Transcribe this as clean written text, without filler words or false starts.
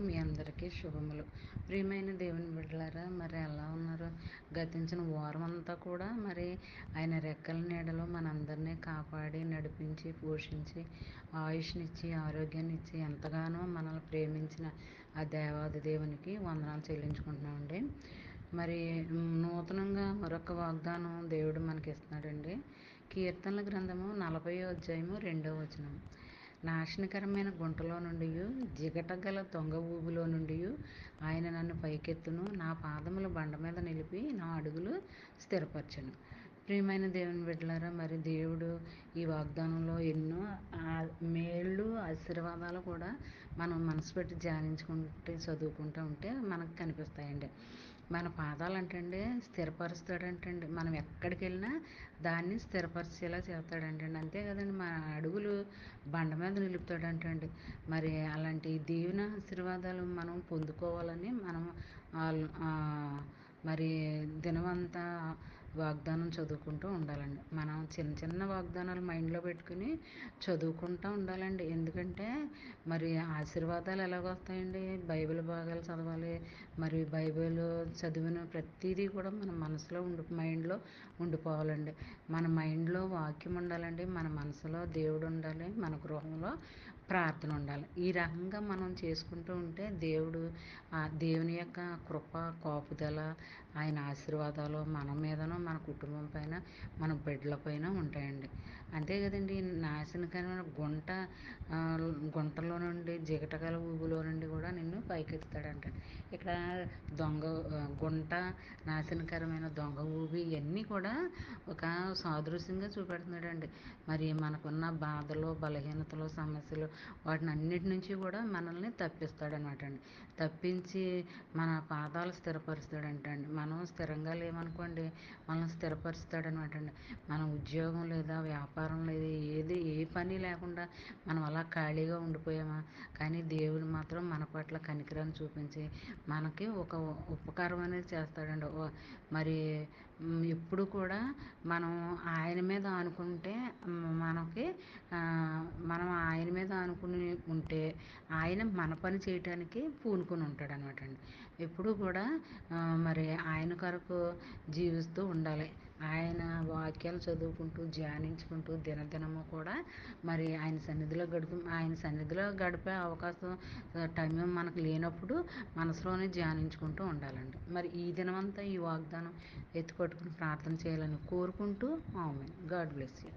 మీ అందరికీ శుభములు. ప్రియమైన దేవుని బిడ్డలారా, మరి ఎలా ఉన్నారు? గతించిన వారం అంతా కూడా మరి ఆయన రెక్కల నీడలో మనందరినీ కాపాడి నడిపించి పోషించి ఆయుష్నిచ్చి ఆరోగ్యాన్ని ఇచ్చి ఎంతగానో మనల్ని ప్రేమించిన ఆ దేవాది దేవునికి వందనాలు చెల్లించుకుంటున్నామండి. మరి నూతనంగా మరొక వాగ్దానం దేవుడు మనకి ఇస్తున్నాడండి. కీర్తనల గ్రంథము 40వ అధ్యాయము 2వ వచనం. నాశనకరమైన గుంటలో నుండి జిగటగల దొంగ ఊబిలో నుండి ఆయన నన్ను పైకెత్తును, నా పాదముల బండ మీద నిలిపి నా అడుగులు స్థిరపరచును. ప్రియమైన దేవుని బిడ్డలారా, మరి దేవుడు ఈ వాగ్దానంలో ఎన్నో మేళ్ళు ఆశీర్వాదాలు కూడా మనం మనసు పెట్టి ధ్యానించుకుంటే చదువుకుంటూ ఉంటే మనకు కనిపిస్తాయండి. మన పాదాలు అంటండి స్థిరపరుస్తాడంటండి. మనం ఎక్కడికి వెళ్ళినా దాన్ని స్థిరపరిచేలా చేస్తాడంటండి. అంతే కదండి, మన అడుగులు బండ మీద నిలుపుతాడంటండి. మరి అలాంటి దీవెన ఆశీర్వాదాలు మనం పొందుకోవాలని మనం మరి దినమంతా వాగ్దానం చదువుకుంటూ ఉండాలండి. మనం చిన్న చిన్న వాగ్దానాలు మైండ్లో పెట్టుకుని చదువుకుంటూ ఉండాలండి. ఎందుకంటే మరి ఆశీర్వాదాలు ఎలాగొస్తాయండి? బైబిల్ భాగాలు చదవాలి. మరి బైబిల్ చదివిన ప్రతిదీ కూడా మన మనసులో మైండ్లో ఉండిపోవాలండి. మన మైండ్లో వాక్యం ఉండాలండి, మన మనసులో దేవుడు ఉండాలి, మన గృహంలో ప్రార్థన ఉండాలి. ఈ రకంగా మనం చేసుకుంటూ ఉంటే దేవుని యొక్క కృప కాపుదల ఆయన ఆశీర్వాదాలు మన మీదనో మన కుటుంబం పైన మన బిడ్డల పైన ఉంటాయండి. అంతే కదండి, నాశనకరమైన గుంటలో నుండి జిగటగల ఊబిలో నుండి కూడా నిన్ను పైకెత్తుతాడంట. ఇక్కడ గుంట, నాశనకరమైన దొంగ ఊబి ఇవన్నీ కూడా ఒక సాదృశ్యంగా చూపెడుతున్నాడండి. మరి మనకున్న బాధలు బలహీనతలు సమస్యలు వాటిని అన్నిటి నుంచి కూడా మనల్ని తప్పిస్తాడనమాట అండి. తప్పించి మన పాదాలు స్థిరపరుస్తాడంటండి. మనం స్థిరంగా లేమనుకోండి, మనల్ని స్థిరపరుస్తాడనమాట అండి. మన ఉద్యోగం లేదా వ్యాపారం లేదా ఏ పని లేకుండా మనం అలా ఖాళీగా ఉండిపోయామా, కానీ దేవుడు మాత్రం మన పట్ల కనికరాన్ని చూపించి మనకి ఒక ఉపకారం అనేది చేస్తాడండి. మరి ఎప్పుడు కూడా మనం ఆయన మీద ఆనుకుంటే మనం ఆయన మీద ఆనుకుని ఉంటే ఆయన మన పని చేయటానికి పూనుకొని ఉంటాడు అనమాట అండి. ఎప్పుడు కూడా మరి ఆయన కొరకు జీవిస్తూ ఉండాలి. ఆయన వాక్యాలు చదువుకుంటూ ధ్యానించుకుంటూ దినదినము కూడా మరి ఆయన సన్నిధిలో గడిపే అవకాశం టైం మనకు లేనప్పుడు మనసులోనే ధ్యానించుకుంటూ ఉండాలండి. మరి ఈ దినమంతా ఈ వాగ్దానం ఎత్తుపట్టుకుని ప్రార్థన చేయాలని కోరుకుంటూ ఆమేన్. God bless you.